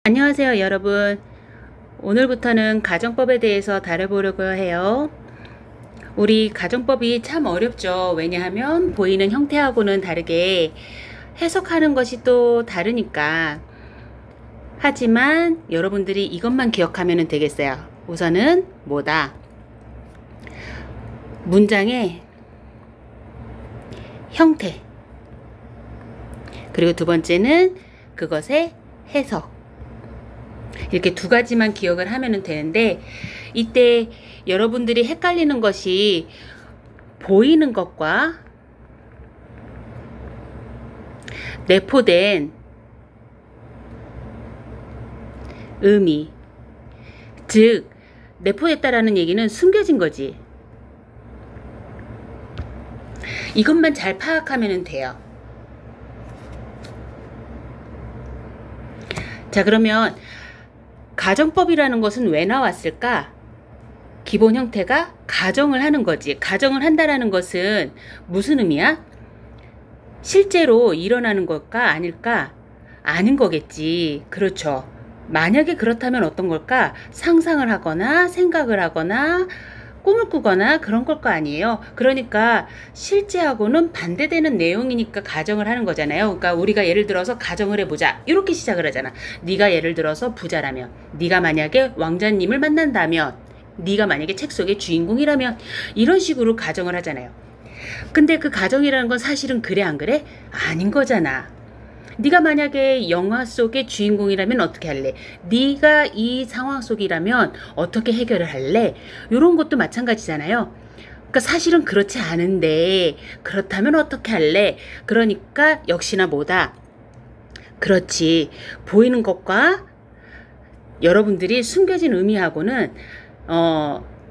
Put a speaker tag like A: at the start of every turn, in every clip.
A: 안녕하세요, 여러분. 오늘부터는 가정법에 대해서 다뤄보려고 해요. 우리 가정법이 참 어렵죠. 왜냐하면 보이는 형태하고는 다르게 해석하는 것이 또 다르니까. 하지만 여러분들이 이것만 기억하면 되겠어요. 우선은 뭐다? 문장의 형태. 그리고 두 번째는 그것의 해석. 이렇게 두 가지만 기억을 하면 되는데, 이때 여러분들이 헷갈리는 것이 보이는 것과 내포된 의미, 즉 내포됐다라는 얘기는 숨겨진 거지. 이것만 잘 파악하면 돼요. 자, 그러면 가정법이라는 것은 왜 나왔을까? 기본 형태가 가정을 하는 거지. 가정을 한다라는 것은 무슨 의미야? 실제로 일어나는 것과 아닐까? 아닌 거겠지. 그렇죠. 만약에 그렇다면 어떤 걸까? 상상을 하거나 생각을 하거나 꿈을 꾸거나 그런 걸 거 아니에요. 그러니까 실제하고는 반대되는 내용이니까 가정을 하는 거잖아요. 그러니까 우리가 예를 들어서 가정을 해보자, 이렇게 시작을 하잖아. 네가 예를 들어서 부자라면, 네가 만약에 왕자님을 만난다면, 네가 만약에 책 속의 주인공이라면, 이런 식으로 가정을 하잖아요. 근데 그 가정이라는 건 사실은 그래 안 그래? 아닌 거잖아. 네가 만약에 영화 속의 주인공이라면 어떻게 할래? 네가 이 상황 속이라면 어떻게 해결을 할래? 이런 것도 마찬가지잖아요. 그러니까 사실은 그렇지 않은데 그렇다면 어떻게 할래? 그러니까 역시나 뭐다? 그렇지. 보이는 것과 여러분들이 숨겨진 의미하고는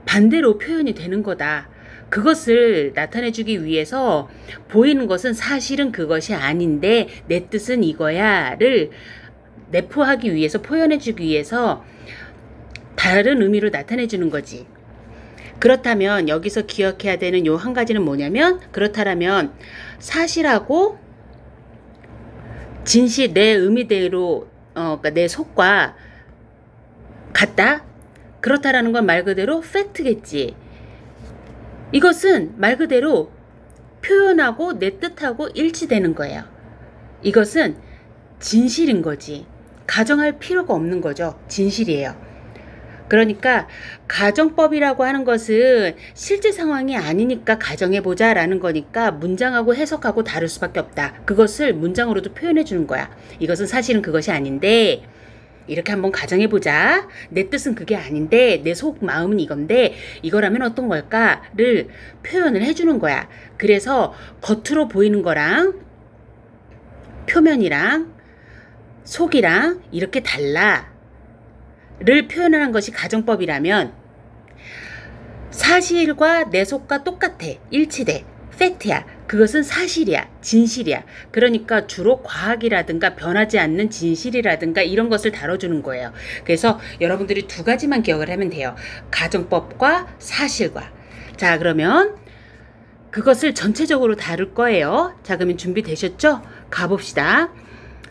A: 반대로 표현이 되는 거다. 그것을 나타내주기 위해서 보이는 것은 사실은 그것이 아닌데 내 뜻은 이거야를 내포하기 위해서, 표현해주기 위해서 다른 의미로 나타내주는 거지. 그렇다면 여기서 기억해야 되는 요 한 가지는 뭐냐면, 그렇다면 사실하고 진실, 내 의미대로 그러니까 내 속과 같다? 그렇다라는 건 말 그대로 팩트겠지. 이것은 말 그대로 표현하고 내 뜻하고 일치되는 거예요. 이것은 진실인 거지. 가정할 필요가 없는 거죠. 진실이에요. 그러니까 가정법이라고 하는 것은 실제 상황이 아니니까 가정해보자 라는 거니까 문장하고 해석하고 다를 수밖에 없다. 그것을 문장으로도 표현해 주는 거야. 이것은 사실은 그것이 아닌데 이렇게 한번 가정해보자. 내 뜻은 그게 아닌데 내 속 마음은 이건데 이거라면 어떤 걸까를 표현을 해주는 거야. 그래서 겉으로 보이는 거랑 표면이랑 속이랑 이렇게 달라 를 표현하는 것이 가정법이라면, 사실과 내 속과 똑같아, 일치돼, 팩트야. 그것은 사실이야, 진실이야. 그러니까 주로 과학이라든가 변하지 않는 진실이라든가 이런 것을 다뤄주는 거예요. 그래서 여러분들이 두 가지만 기억을 하면 돼요. 가정법과 사실과. 자, 그러면 그것을 전체적으로 다룰 거예요. 자, 그러면 준비되셨죠? 가봅시다.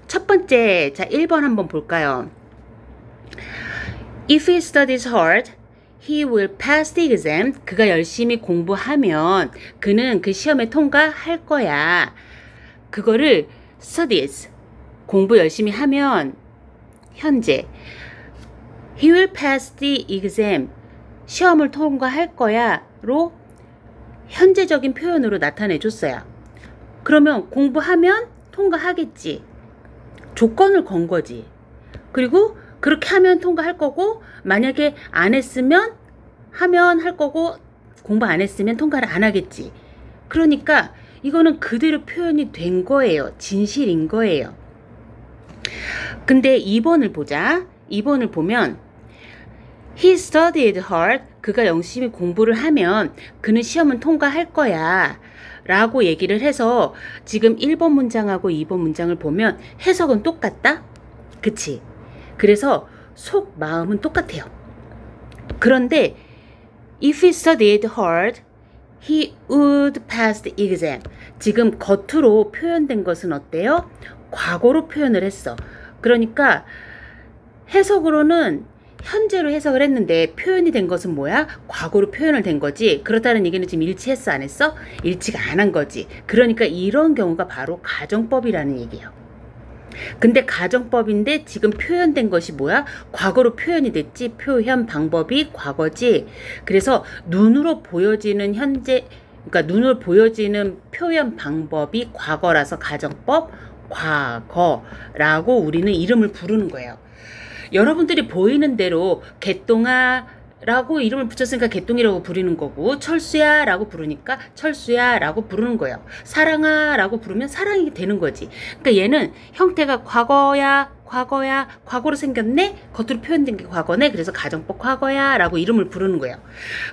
A: 첫 번째, 자, 1번 한번 볼까요? If he studies hard, he will pass the exam. 그가 열심히 공부하면 그는 그 시험에 통과할 거야. 그거를 studies, 공부 열심히 하면 현재 he will pass the exam, 시험을 통과할 거야로 현재적인 표현으로 나타내 줬어요. 그러면 공부하면 통과하겠지. 조건을 건 거지. 그리고 그렇게 하면 통과할 거고, 만약에 안 했으면 하면 할 거고, 공부 안 했으면 통과를 안 하겠지. 그러니까 이거는 그대로 표현이 된 거예요. 진실인 거예요. 근데 2번을 보자. 2번을 보면 He studied hard. 그가 열심히 공부를 하면 그는 시험은 통과할 거야 라고 얘기를 해서 지금 1번 문장하고 2번 문장을 보면 해석은 똑같다? 그치? 그래서 속 마음은 똑같아요. 그런데 if he studied hard, he would pass the exam. 지금 겉으로 표현된 것은 어때요? 과거로 표현을 했어. 그러니까 해석으로는 현재로 해석을 했는데 표현이 된 것은 뭐야? 과거로 표현을 된 거지. 그렇다는 얘기는 지금 일치했어 안 했어? 일치가 안 한 거지. 그러니까 이런 경우가 바로 가정법이라는 얘기예요. 근데 가정법인데 지금 표현된 것이 뭐야? 과거로 표현이 됐지. 표현 방법이 과거지. 그래서 눈으로 보여지는 현재, 그러니까 눈으로 보여지는 표현 방법이 과거라서 가정법, 과거라고 우리는 이름을 부르는 거예요. 여러분들이 보이는 대로 개똥아 라고 이름을 붙였으니까 개똥이라고 부르는 거고, 철수야 라고 부르니까 철수야 라고 부르는 거예요. 사랑아 라고 부르면 사랑이 되는 거지. 그러니까 얘는 형태가 과거야 과거로 생겼네, 겉으로 표현된 게 과거네, 그래서 가정법 과거야 라고 이름을 부르는 거예요.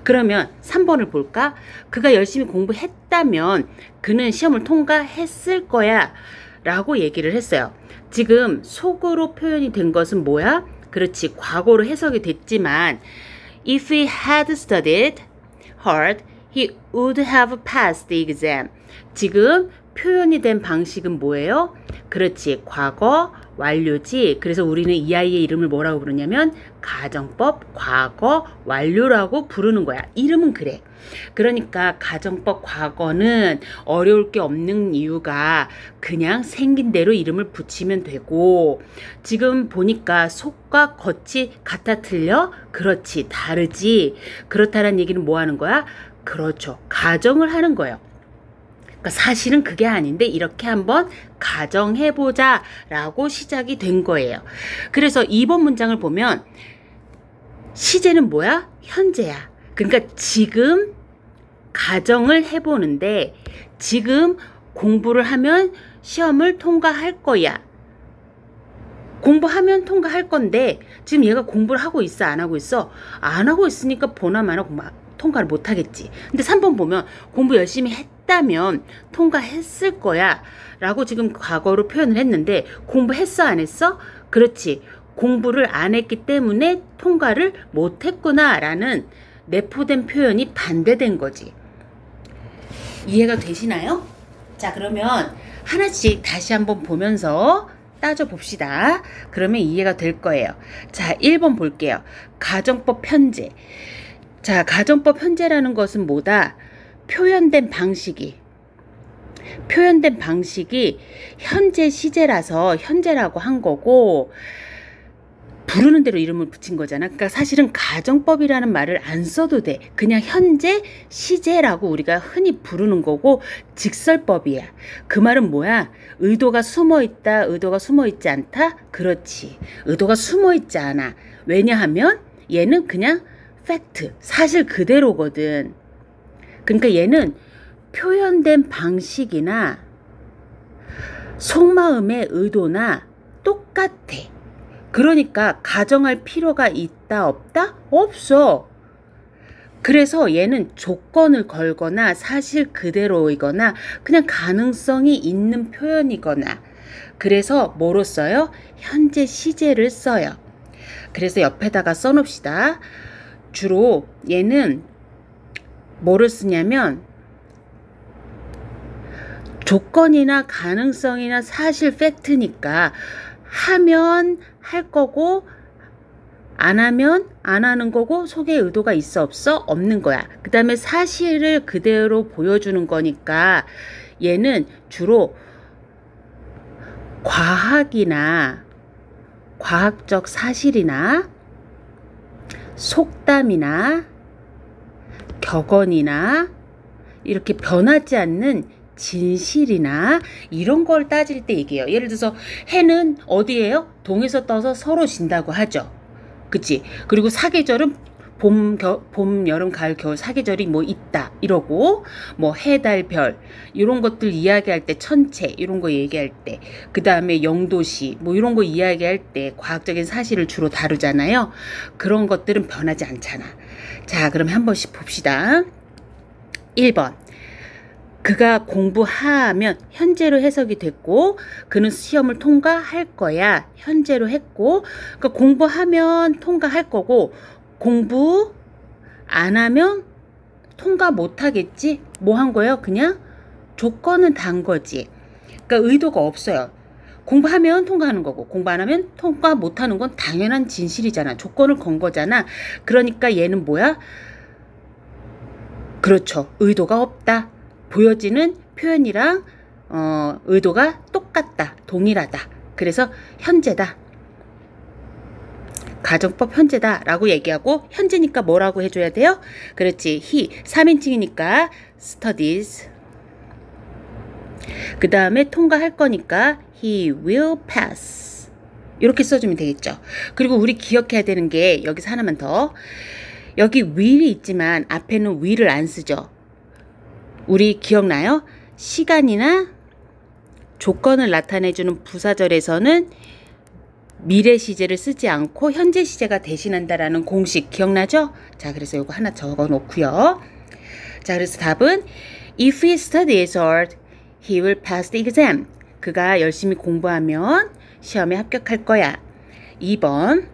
A: 그러면 3번을 볼까? 그가 열심히 공부했다면 그는 시험을 통과했을 거야 라고 얘기를 했어요. 지금 속으로 표현이 된 것은 뭐야? 그렇지, 과거로 해석이 됐지만 If he had studied hard, he would have passed the exam. 지금 표현이 된 방식은 뭐예요? 그렇지, 과거 완료지. 그래서 우리는 이 아이의 이름을 뭐라고 부르냐면 가정법 과거 완료라고 부르는 거야. 이름은 그래. 그러니까 가정법 과거는 어려울 게 없는 이유가 그냥 생긴 대로 이름을 붙이면 되고, 지금 보니까 속과 겉이 같아 틀려? 그렇지, 다르지. 그렇다는 얘기는 뭐 하는 거야? 그렇죠, 가정을 하는 거예요. 그러니까 사실은 그게 아닌데 이렇게 한번 가정해보자 라고 시작이 된 거예요. 그래서 2번 문장을 보면 시제는 뭐야? 현재야. 그러니까 지금 가정을 해보는데 지금 공부를 하면 시험을 통과할 거야. 공부하면 통과할 건데 지금 얘가 공부를 하고 있어 안 하고 있어? 안 하고 있으니까 보나마나 통과를 못 하겠지. 근데 3번 보면 공부 열심히 했다면 통과했을 거야 라고 지금 과거로 표현을 했는데 공부했어 안 했어? 그렇지, 공부를 안 했기 때문에 통과를 못 했구나 라는 내포된 표현이 반대된 거지. 이해가 되시나요? 자, 그러면 하나씩 다시 한번 보면서 따져봅시다. 그러면 이해가 될 거예요. 자, 1번 볼게요. 가정법 현재. 자, 가정법 현재라는 것은 뭐다? 표현된 방식이 현재 시제라서 현재라고 한 거고, 부르는 대로 이름을 붙인 거잖아. 그러니까 사실은 가정법이라는 말을 안 써도 돼. 그냥 현재 시제라고 우리가 흔히 부르는 거고 직설법이야. 그 말은 뭐야? 의도가 숨어있다, 의도가 숨어있지 않다? 그렇지, 의도가 숨어있지 않아. 왜냐하면 얘는 그냥 팩트, 사실 그대로거든. 그러니까 얘는 표현된 방식이나 속마음의 의도나 똑같아. 그러니까 가정할 필요가 있다 없다? 없어. 그래서 얘는 조건을 걸거나 사실 그대로이거나 그냥 가능성이 있는 표현이거나, 그래서 뭐로 써요? 현재 시제를 써요. 그래서 옆에다가 써놓읍시다. 주로 얘는 뭐를 쓰냐면 조건이나 가능성이나 사실 팩트니까 하면 할 거고 안 하면 안 하는 거고 속에 의도가 있어 없어? 없는 거야. 그 다음에 사실을 그대로 보여주는 거니까 얘는 주로 과학이나 과학적 사실이나 속담이나 격언이나 이렇게 변하지 않는 진실이나 이런 걸 따질 때 얘기해요. 예를 들어서 해는 어디예요? 동에서 떠서 서로 진다고 하죠. 그치? 그리고 사계절은 봄, 여름, 가을, 겨울 사계절이 뭐 있다 이러고, 뭐 해, 달, 별 이런 것들 이야기할 때 천체 이런 거 얘기할 때, 그 다음에 영도시 뭐 이런 거 이야기할 때 과학적인 사실을 주로 다루잖아요. 그런 것들은 변하지 않잖아. 자, 그럼 한 번씩 봅시다. 1번. 그가 공부하면 현재로 해석이 됐고 그는 시험을 통과할 거야. 현재로 했고, 그러니까 공부하면 통과할 거고 공부 안 하면 통과 못 하겠지. 뭐 한 거예요? 그냥 조건은 단 거지. 그러니까 의도가 없어요. 공부하면 통과하는 거고 공부 안 하면 통과 못하는 건 당연한 진실이잖아. 조건을 건 거잖아. 그러니까 얘는 뭐야? 그렇죠. 의도가 없다. 보여지는 표현이랑 의도가 똑같다. 동일하다. 그래서 현재다. 가정법 현재다 라고 얘기하고 현재니까 뭐라고 해줘야 돼요? 그렇지. he 3인칭이니까 studies. 그 다음에 통과할 거니까 he will pass. 이렇게 써주면 되겠죠. 그리고 우리 기억해야 되는 게 여기서 하나만 더. 여기 will이 있지만 앞에는 will을 안 쓰죠. 우리 기억나요? 시간이나 조건을 나타내주는 부사절에서는 미래 시제를 쓰지 않고 현재 시제가 대신한다라는 공식 기억나죠? 자, 그래서 이거 하나 적어 놓고요. 자, 그래서 답은 if he studies hard, he will pass the exam. 그가 열심히 공부하면 시험에 합격할 거야. 2번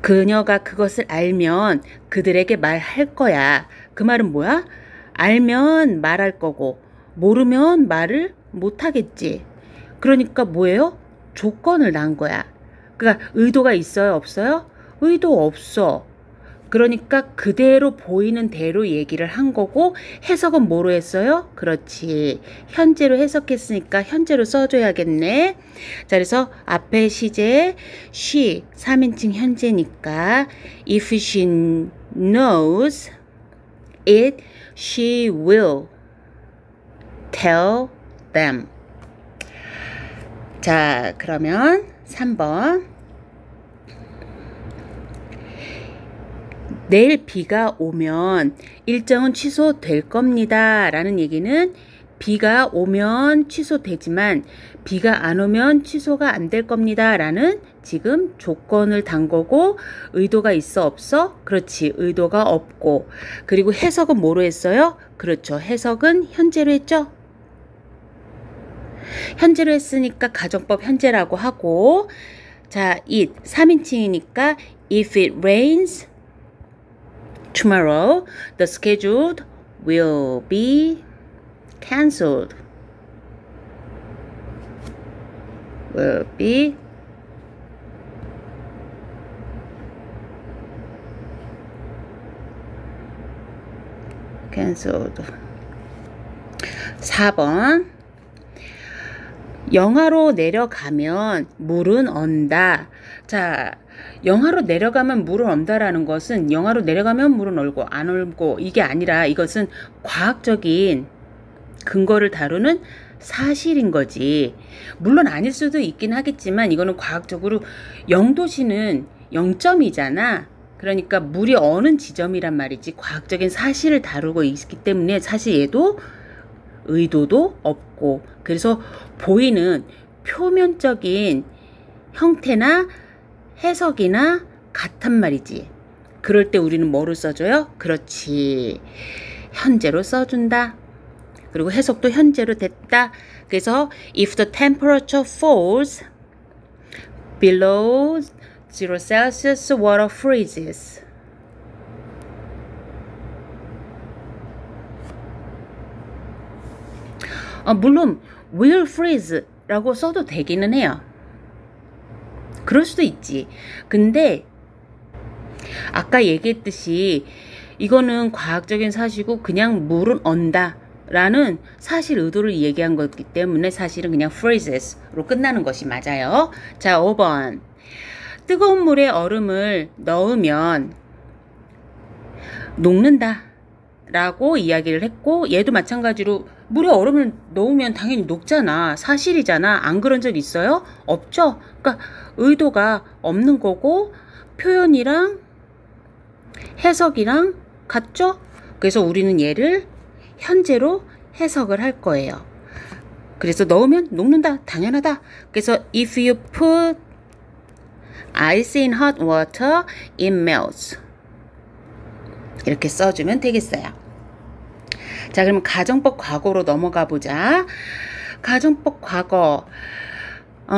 A: 그녀가 그것을 알면 그들에게 말할 거야. 그 말은 뭐야? 알면 말할 거고 모르면 말을 못하겠지. 그러니까 뭐예요? 조건을 난 거야. 그러니까 의도가 있어요? 없어요? 의도 없어. 그러니까 그대로 보이는 대로 얘기를 한 거고 해석은 뭐로 했어요? 그렇지. 현재로 해석했으니까 현재로 써줘야겠네. 자, 그래서 앞에 시제 she 3인칭 현재니까 if she knows it, she will tell them. 자, 그러면 3번. 내일 비가 오면 일정은 취소될 겁니다. 라는 얘기는 비가 오면 취소되지만 비가 안 오면 취소가 안 될 겁니다. 라는 지금 조건을 단 거고 의도가 있어 없어? 그렇지. 의도가 없고. 그리고 해석은 뭐로 했어요? 그렇죠. 해석은 현재로 했죠. 현재로 했으니까 가정법 현재라고 하고 자, it 3인칭이니까 if it rains tomorrow, the schedule will be cancelled. Will be cancelled. 4번 영하로 내려가면 물은 언다. 자, 영하로 내려가면 물은 언다라는 것은 영하로 내려가면 물은 얼고 안 얼고 이게 아니라 이것은 과학적인 근거를 다루는 사실인 거지. 물론 아닐 수도 있긴 하겠지만 이거는 과학적으로 0도씨는 0점이잖아. 그러니까 물이 어는 지점이란 말이지. 과학적인 사실을 다루고 있기 때문에 사실 얘도 의도도 없고 그래서 보이는 표면적인 형태나 해석이나 같단 말이지. 그럴 때 우리는 뭐를 써줘요? 그렇지. 현재로 써준다. 그리고 해석도 현재로 됐다. 그래서 if the temperature falls below 0 Celsius, water freezes. 물론 will freeze 라고 써도 되기는 해요. 그럴 수도 있지. 근데 아까 얘기했듯이 이거는 과학적인 사실이고 그냥 물은 언다 라는 사실 의도를 얘기한 거기 때문에 사실은 그냥 freezes로 끝나는 것이 맞아요. 자, 5번 뜨거운 물에 얼음을 넣으면 녹는다 라고 이야기를 했고 얘도 마찬가지로 물에 얼음을 넣으면 당연히 녹잖아. 사실이잖아. 안 그런 적 있어요? 없죠? 그러니까 의도가 없는 거고 표현이랑 해석이랑 같죠? 그래서 우리는 얘를 현재로 해석을 할 거예요. 그래서 넣으면 녹는다. 당연하다. 그래서 if you put ice in hot water, it melts. 이렇게 써주면 되겠어요. 자, 그러면 가정법 과거로 넘어가 보자. 가정법 과거.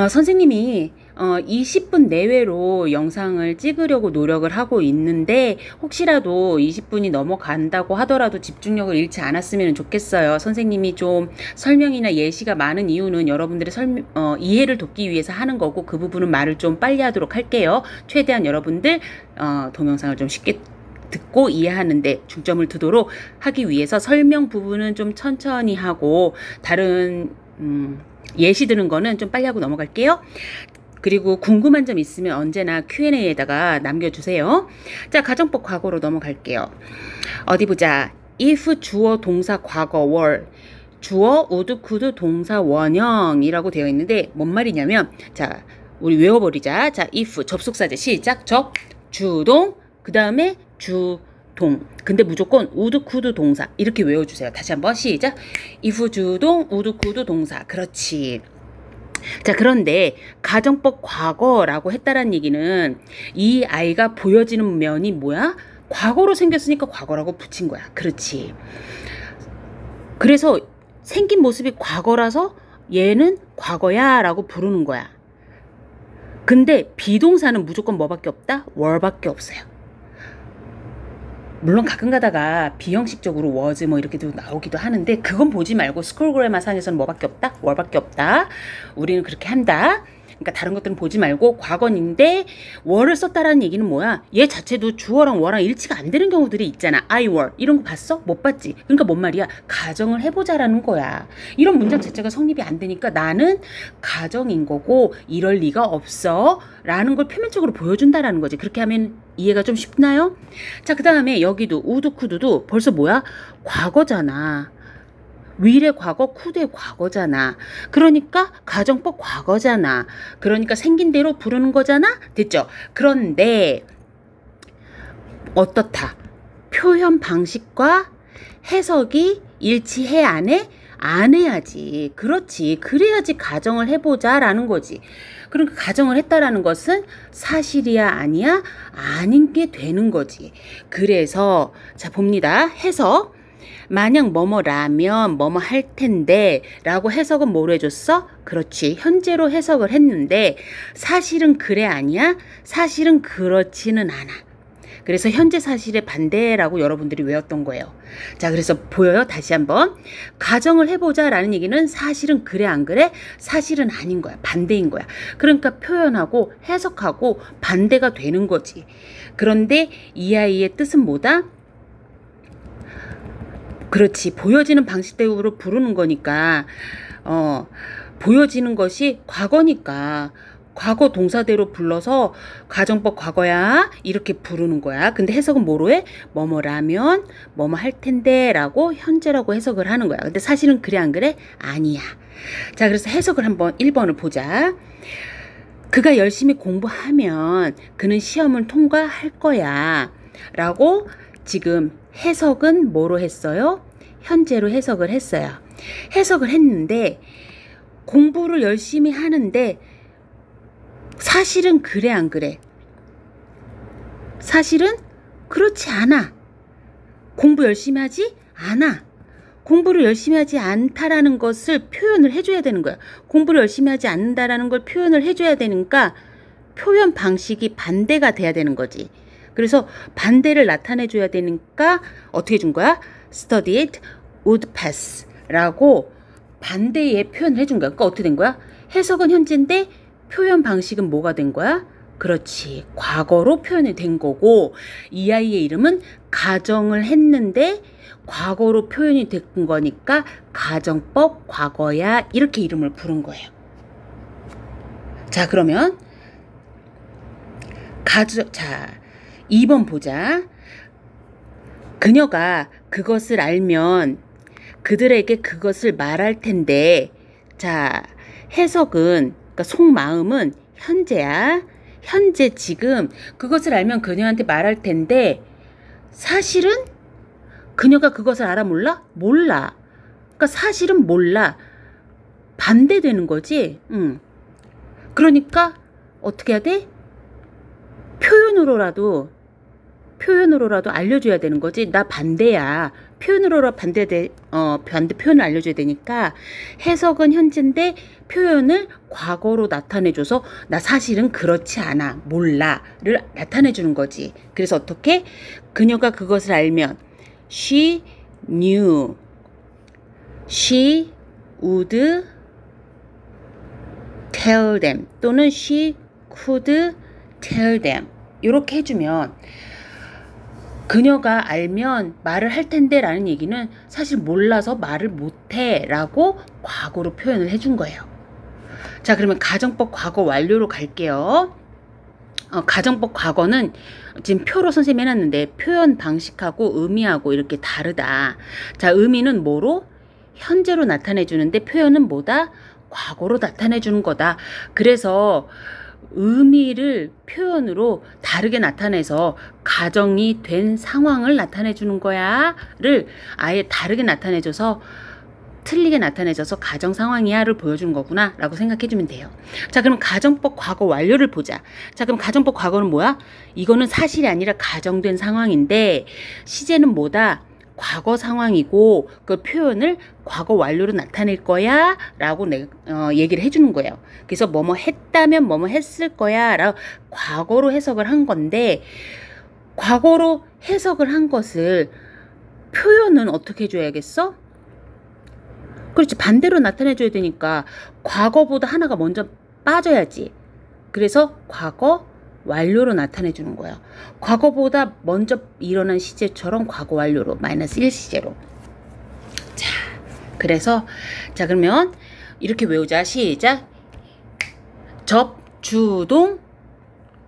A: 선생님이 20분 내외로 영상을 찍으려고 노력을 하고 있는데 혹시라도 20분이 넘어간다고 하더라도 집중력을 잃지 않았으면 좋겠어요. 선생님이 좀 설명이나 예시가 많은 이유는 여러분들의 이해를 돕기 위해서 하는 거고, 그 부분은 말을 좀 빨리 하도록 할게요. 최대한 여러분들 동영상을 좀 쉽게 듣고 이해하는데 중점을 두도록 하기 위해서 설명 부분은 좀 천천히 하고, 다른 예시 드는 거는 좀 빨리 하고 넘어갈게요. 그리고 궁금한 점 있으면 언제나 Q&A에다가 남겨주세요. 자, 가정법 과거로 넘어갈게요. 어디 보자. if 주어 동사 과거 월, 주어 would could 동사 원형이라고 되어 있는데 뭔 말이냐면, 자, 우리 외워버리자. 자, if 접속사제 시작. 주동 그 다음에 주동. 근데 무조건 would could 동사 이렇게 외워주세요. 다시 한번 시작. if 주동 would could 동사. 그렇지. 자, 그런데 가정법 과거라고 했다란 얘기는 이 아이가 보여지는 면이 뭐야? 과거로 생겼으니까 과거라고 붙인 거야. 그렇지. 그래서 생긴 모습이 과거라서 얘는 과거야 라고 부르는 거야. 근데 비동사는 무조건 뭐밖에 없다? 월밖에 없어요. 물론 가끔 가다가 비형식적으로 was 뭐 이렇게도 나오기도 하는데, 그건 보지 말고 스쿨 그래머 상에서는 뭐밖에 없다? 월밖에 없다. 우리는 그렇게 한다. 그러니까 다른 것들은 보지 말고 과거인데 월을 썼다라는 얘기는 뭐야? 얘 자체도 주어랑 월랑 일치가 안 되는 경우들이 있잖아. I were 이런 거 봤어? 못 봤지? 그러니까 뭔 말이야? 가정을 해보자라는 거야. 이런 문장 자체가 성립이 안 되니까 나는 가정인 거고 이럴 리가 없어 라는 걸 표면적으로 보여준다라는 거지. 그렇게 하면 이해가 좀 쉽나요? 자, 그 다음에 여기도 우드 쿠드도 벌써 뭐야? 과거잖아. will의 과거, could의 과거잖아. 그러니까 가정법 과거잖아. 그러니까 생긴 대로 부르는 거잖아. 됐죠? 그런데 어떻다? 표현 방식과 해석이 일치해 안 해? 안 해야지. 그렇지. 그래야지 가정을 해보자라는 거지. 그러니까 가정을 했다라는 것은 사실이야 아니야? 아닌 게 되는 거지. 그래서 자 봅니다. 해석. 만약 뭐뭐라면 뭐뭐 할 텐데 라고 해석은 뭐로 해줬어? 그렇지. 현재로 해석을 했는데 사실은 그래 아니야? 사실은 그렇지는 않아. 그래서 현재 사실의 반대라고 여러분들이 외웠던 거예요. 자, 그래서 보여요? 다시 한번. 가정을 해보자 라는 얘기는 사실은 그래 안 그래? 사실은 아닌 거야. 반대인 거야. 그러니까 표현하고 해석하고 반대가 되는 거지. 그런데 이 아이의 뜻은 뭐다? 그렇지. 보여지는 방식대로 부르는 거니까 보여지는 것이 과거니까 과거 동사대로 불러서 가정법 과거야 이렇게 부르는 거야. 근데 해석은 뭐로 해? 뭐뭐라면 뭐뭐 할 텐데 라고 현재라고 해석을 하는 거야. 근데 사실은 그래 안 그래? 아니야. 자, 그래서 해석을 한번 1번을 보자. 그가 열심히 공부하면 그는 시험을 통과할 거야 라고 지금 해석은 뭐로 했어요? 현재로 해석을 했어요. 해석을 했는데 공부를 열심히 하는데 사실은 그래 안 그래? 사실은 그렇지 않아. 공부 열심히 하지 않아. 공부를 열심히 하지 않다라는 것을 표현을 해줘야 되는 거야. 공부를 열심히 하지 않는다라는 걸 표현을 해줘야 되니까 표현 방식이 반대가 돼야 되는 거지. 그래서 반대를 나타내줘야 되니까 어떻게 준 거야? studied would pass 라고 반대의 표현을 해준 거야. 그러니까 어떻게 된 거야? 해석은 현재인데 표현 방식은 뭐가 된 거야? 그렇지. 과거로 표현이 된 거고 이 아이의 이름은 가정을 했는데 과거로 표현이 된 거니까 가정법 과거야 이렇게 이름을 부른 거예요. 자, 그러면 자 2번 보자. 그녀가 그것을 알면 그들에게 그것을 말할 텐데, 자, 해석은, 그러니까 속마음은 현재야. 현재 지금 그것을 알면 그녀한테 말할 텐데, 사실은 그녀가 그것을 알아 몰라? 몰라. 그러니까 사실은 몰라. 반대되는 거지. 그러니까 어떻게 해야 돼? 표현으로라도 표현으로라도 알려줘야 되는 거지. 나 반대야. 표현으로 반대 표현을 알려줘야 되니까 해석은 현재인데 표현을 과거로 나타내줘서 나 사실은 그렇지 않아. 몰라를 나타내주는 거지. 그래서 어떻게? 그녀가 그것을 알면 she knew. she would tell them 또는 she could tell them 이렇게 해주면 그녀가 알면 말을 할 텐데 라는 얘기는 사실 몰라서 말을 못해 라고 과거로 표현을 해준 거예요. 자, 그러면 가정법 과거 완료로 갈게요. 가정법 과거는 지금 표로 선생님이 해놨는데 표현 방식하고 의미하고 이렇게 다르다. 자, 의미는 뭐로? 현재로 나타내주는데 표현은 뭐다? 과거로 나타내주는 거다. 그래서 의미를 표현으로 다르게 나타내서 가정이 된 상황을 나타내주는 거야를 아예 다르게 나타내줘서 틀리게 나타내줘서 가정 상황이야를 보여주는 거구나 라고 생각해주면 돼요. 자, 그럼 가정법 과거 완료를 보자. 자, 그럼 가정법 과거는 뭐야? 이거는 사실이 아니라 가정된 상황인데 시제는 뭐다? 과거 상황이고 그 표현을 과거 완료로 나타낼 거야 라고 얘기를 해주는 거예요. 그래서 뭐뭐 했다면 뭐뭐 했을 거야 라고 과거로 해석을 한 건데 과거로 해석을 한 것을 표현은 어떻게 해줘야겠어? 그렇지, 반대로 나타내줘야 되니까 과거보다 하나가 먼저 빠져야지. 그래서 과거 완료로 나타내주는 거예요. 과거보다 먼저 일어난 시제처럼 과거 완료로 마이너스 1시제로. 자, 그래서 자 그러면 이렇게 외우자. 시작. 접주동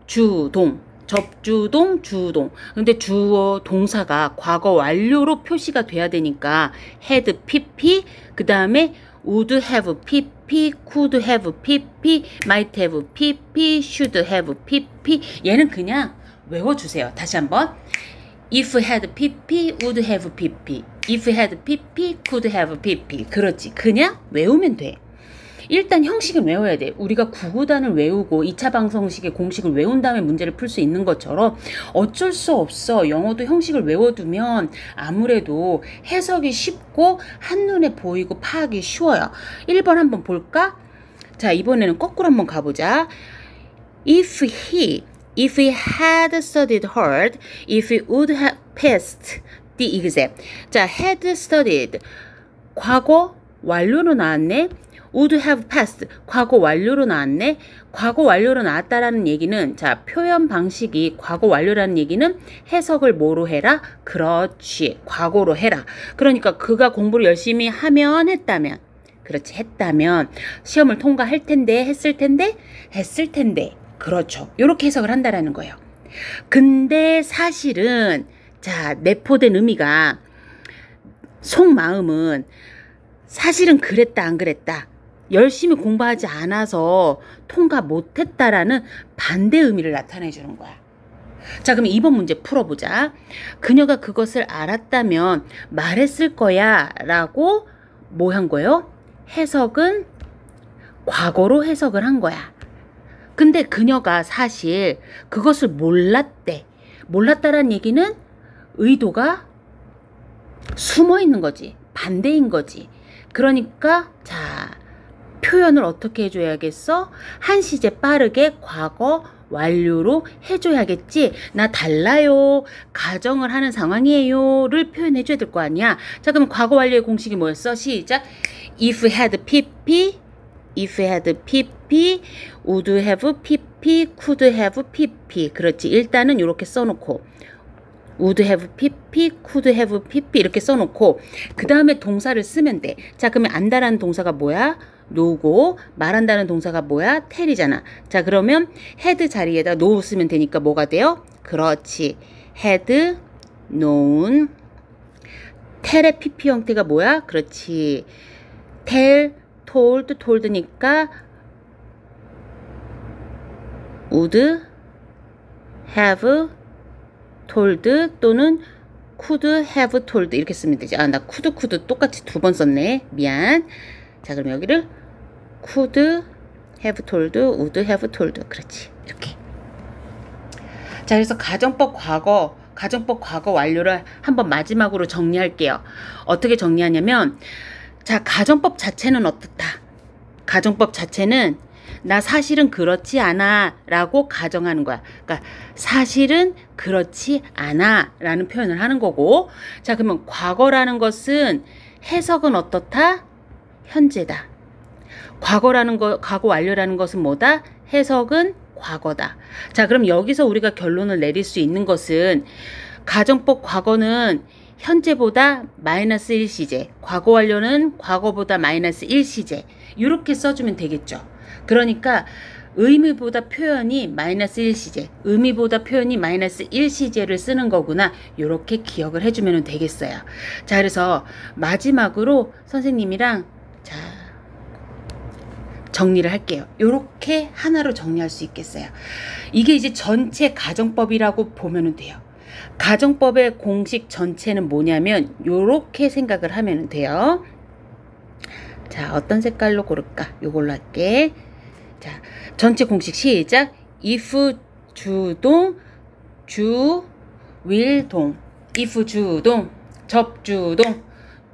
A: 주동 접주동 주동. 근데 주어 동사가 과거 완료로 표시가 돼야 되니까 had pp 그 다음에 would have pp, could have pp, might have pp, should have pp. 얘는 그냥 외워주세요. 다시 한번. if had pp, would have pp. if had pp, could have pp. 그렇지. 그냥 외우면 돼. 일단 형식은 외워야 돼. 우리가 구구단을 외우고 2차 방정식의 공식을 외운 다음에 문제를 풀 수 있는 것처럼 어쩔 수 없어. 영어도 형식을 외워두면 아무래도 해석이 쉽고 한눈에 보이고 파악이 쉬워요. 1번 한번 볼까? 자, 이번에는 거꾸로 한번 가보자. If he had studied hard, if he would have passed the exam. 자, had studied. 과거 완료로 나왔네. would have passed. 과거 완료로 나왔네. 과거 완료로 나왔다라는 얘기는 자, 표현 방식이 과거 완료라는 얘기는 해석을 뭐로 해라? 그렇지. 과거로 해라. 그러니까 그가 공부를 열심히 하면 했다면. 그렇지. 했다면 시험을 통과할 텐데 했을 텐데 했을 텐데. 그렇죠. 이렇게 해석을 한다라는 거예요. 근데 사실은 자, 내포된 의미가 속마음은 사실은 그랬다 안 그랬다. 열심히 공부하지 않아서 통과 못했다라는 반대 의미를 나타내주는 거야. 자, 그럼 2번 문제 풀어보자. 그녀가 그것을 알았다면 말했을 거야 라고 뭐 한 거예요? 해석은 과거로 해석을 한 거야. 근데 그녀가 사실 그것을 몰랐대. 몰랐다라는 얘기는 의도가 숨어 있는 거지. 반대인 거지. 그러니까 자, 표현을 어떻게 해줘야겠어? 한 시제 빠르게 과거 완료로 해줘야겠지. 나 달라요. 가정을 하는 상황이에요를 표현해줘야 될 거 아니야. 자, 그럼 과거 완료의 공식이 뭐였어? 시작. If had pp, if had pp, would have pp, could have pp. 그렇지. 일단은 이렇게 써놓고 would have pp, could have pp 이렇게 써놓고 그 다음에 동사를 쓰면 돼. 자, 그러면 안다라는 동사가 뭐야? know고 말한다는 동사가 뭐야? tell이잖아. 자, 그러면 had 자리에다 know 쓰면 되니까 뭐가 돼요? 그렇지. had known. tell의 pp 형태가 뭐야? 그렇지. tell, told, told니까 would have told 또는 could have told 이렇게 쓰면 되지. 아, 나 could 똑같이 두 번 썼네. 미안. 자, 그럼 여기를 could have told, would have told. 그렇지. 이렇게. 자, 그래서 가정법 과거 가정법 과거 완료를 한번 마지막으로 정리할게요. 어떻게 정리하냐면, 자, 가정법 자체는 어떻다? 가정법 자체는 나 사실은 그렇지 않아 라고 가정하는 거야. 그러니까 사실은 그렇지 않아 라는 표현을 하는 거고, 자, 그러면 과거라는 것은 해석은 어떻다? 현재다. 과거 완료라는 것은 뭐다? 해석은 과거다. 자, 그럼 여기서 우리가 결론을 내릴 수 있는 것은 가정법 과거는 현재보다 마이너스 1시제, 과거 완료는 과거보다 마이너스 1시제, 이렇게 써주면 되겠죠. 그러니까 의미보다 표현이 마이너스 1시제, 의미보다 표현이 마이너스 1시제를 쓰는 거구나, 이렇게 기억을 해주면 되겠어요. 자, 그래서 마지막으로 선생님이랑 자 정리를 할게요. 이렇게 하나로 정리할 수 있겠어요. 이게 이제 전체 가정법이라고 보면 돼요. 가정법의 공식 전체는 뭐냐면 이렇게 생각을 하면 돼요. 자, 어떤 색깔로 고를까? 요걸로 할게. 자, 전체 공식 시작. if 주동, 주, will 동, if 주동, 접주동,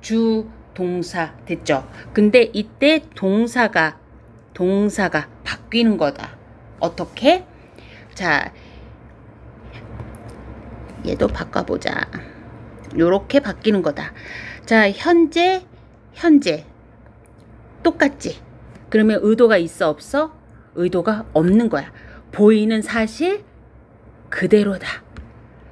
A: 주 동사 됐죠? 근데 이때 동사가 바뀌는 거다. 어떻게? 자, 얘도 바꿔보자. 요렇게 바뀌는 거다. 자, 현재 똑같지? 그러면 의도가 있어 없어? 의도가 없는 거야. 보이는 사실 그대로다.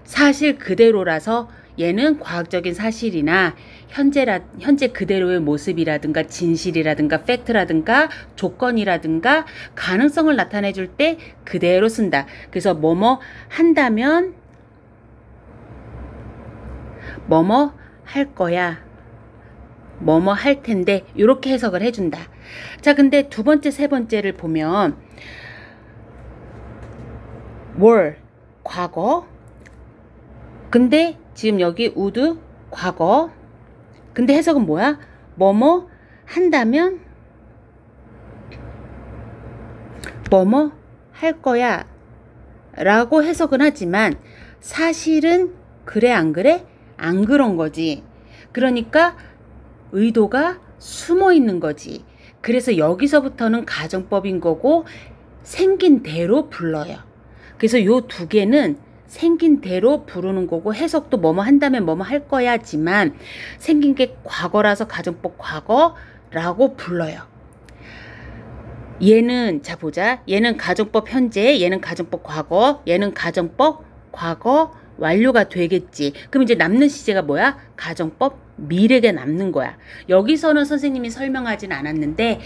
A: 사실 그대로라서 얘는 과학적인 사실이나 현재 그대로의 모습이라든가 진실이라든가 팩트라든가 조건이라든가 가능성을 나타내 줄 때 그대로 쓴다. 그래서 뭐뭐 한다면 뭐뭐 할 거야, 뭐뭐 할 텐데, 이렇게 해석을 해준다. 자, 근데 두 번째, 세 번째를 보면 were 과거, 근데 지금 여기 would 과거, 근데 해석은 뭐야? 뭐뭐 한다면 뭐뭐 할 거야 라고 해석은 하지만 사실은 그래 안 그래? 안 그런 거지. 그러니까 의도가 숨어 있는 거지. 그래서 여기서부터는 가정법인 거고 생긴 대로 불러요. 그래서 요 두 개는 생긴 대로 부르는 거고, 해석도 뭐뭐 한다면 뭐뭐 할 거야지만 생긴 게 과거라서 가정법 과거라고 불러요. 얘는 자 보자. 얘는 가정법 현재, 얘는 가정법 과거, 얘는 가정법 과거 완료가 되겠지. 그럼 이제 남는 시제가 뭐야? 가정법 미래가 남는 거야. 여기서는 선생님이 설명하진 않았는데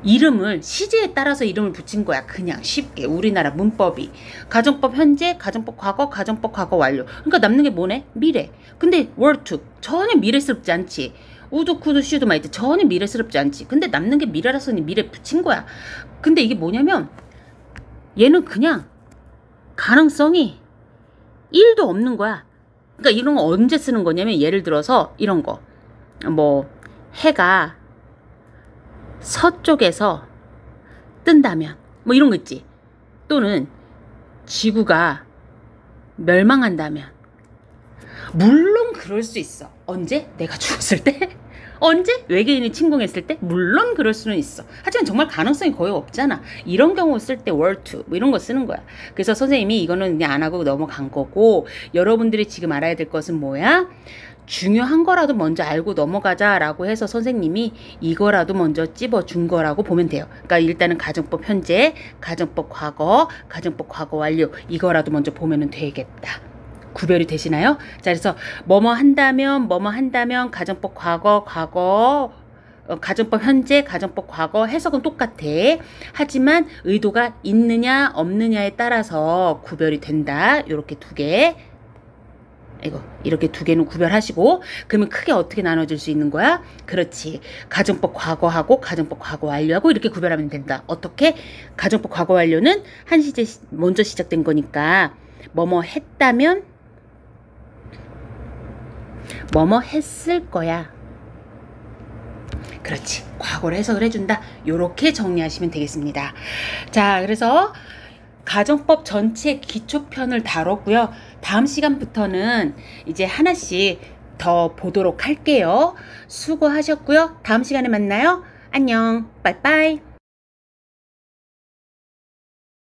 A: 이름을 시제에 따라서 이름을 붙인 거야. 그냥 쉽게 우리나라 문법이 가정법 현재, 가정법 과거, 가정법 과거 완료. 그러니까 남는 게 뭐네? 미래. 근데 were to 전혀 미래스럽지 않지. 우드, 쿠드, 슈드, 마이트 전혀 미래스럽지 않지. 근데 남는 게 미래라서 미래 붙인 거야. 근데 이게 뭐냐면 얘는 그냥 가능성이 1도 없는 거야. 그러니까 이런 거 언제 쓰는 거냐면 예를 들어서 이런 거. 뭐 해가 서쪽에서 뜬다면 뭐 이런 거 있지. 또는 지구가 멸망한다면. 물론 그럴 수 있어. 언제? 내가 죽었을 때? 언제? 외계인이 침공했을 때? 물론 그럴 수는 있어. 하지만 정말 가능성이 거의 없잖아. 이런 경우 쓸 때 were to 뭐 이런 거 쓰는 거야. 그래서 선생님이 이거는 그냥 안 하고 넘어간 거고, 여러분들이 지금 알아야 될 것은 뭐야? 중요한 거라도 먼저 알고 넘어가자라고 해서 선생님이 이거라도 먼저 찝어준 거라고 보면 돼요. 그러니까 일단은 가정법 현재, 가정법 과거, 가정법 과거 완료, 이거라도 먼저 보면 되겠다. 구별이 되시나요? 자, 그래서 뭐뭐 한다면 가정법 과거, 가정법 현재, 가정법 과거 해석은 똑같아. 하지만 의도가 있느냐 없느냐에 따라서 구별이 된다. 이렇게 두 개. 이렇게 두 개는 구별하시고, 그러면 크게 어떻게 나눠줄 수 있는 거야? 그렇지. 가정법 과거하고 가정법 과거 완료하고 이렇게 구별하면 된다. 어떻게? 가정법 과거 완료는 한 시제 먼저 시작된 거니까 뭐뭐 했다면 뭐뭐 했을 거야. 그렇지. 과거로 해석을 해준다. 요렇게 정리하시면 되겠습니다. 자, 그래서 가정법 전체 기초편을 다뤘고요. 다음 시간부터는 이제 하나씩 더 보도록 할게요. 수고하셨고요. 다음 시간에 만나요. 안녕. 빠이빠이.